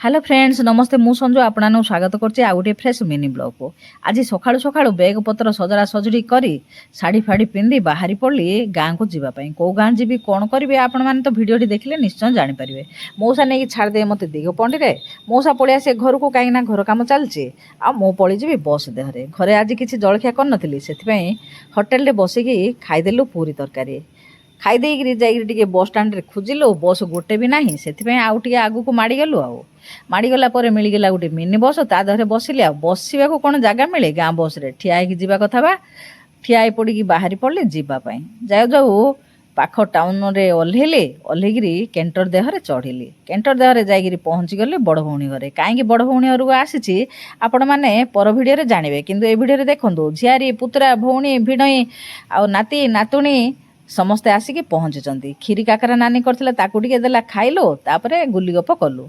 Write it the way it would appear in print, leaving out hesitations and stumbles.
Hello friends नमस्ते मु संजू आपन स्वागत करछि आ गोटे फ्रेश मिनी ब्लॉग को। आज सकाळु सकाळु बैग पत्र सजड़ा सजड़ी करी साड़ी फाड़ी पिंधि बाहरी पड़ली गाँ को जीवाई। कौ गाँ जीवी कौन करेंगे आपण मैंने तो भिडियोटी देखिले निश्चय जानीपारे। मौसा नहीं छाड़दे मत दिगपंडी रे मौसा पलि आसे घर को कहीं घर कम चलती आ मु पलि बस देहरे। घरे आज किसी जलखिया करनी से होटेल बसिकी खाईदेलु पूरी तरकारी खाई देकरी जाइए बस स्टाण्ड खोजिलु बस गोटे भी नहीं से आगू को माड़ीगलु माड़ीगला मिलगला गोटे मिनी बस ता देहरे बसिली आ बसवा को कौन जगह मिले गाँ बस रे ठिया जावा कथा बा ठिया पड़ी बाहरी पड़े जीवाई जाऊ जाऊ पाख टाउन रे ओह्लैकरी केन्टर देहरे चढ़िली केन्टर देहरे जाइए पहुँची गली बड़ भौणी घरे। कहीं बड़ भौणी घर को आसी आपण मैंने पर भिडियो जानवे किंतु ए भिडियो देखो झियारी पुतरा भौणी भिणई आ नाती नातुणी समस्ते आसिक पहुँचुंट। खीरी काकरा नानी करथिला ताकू टिके देला खाइलु तापरे गुली गप कलु।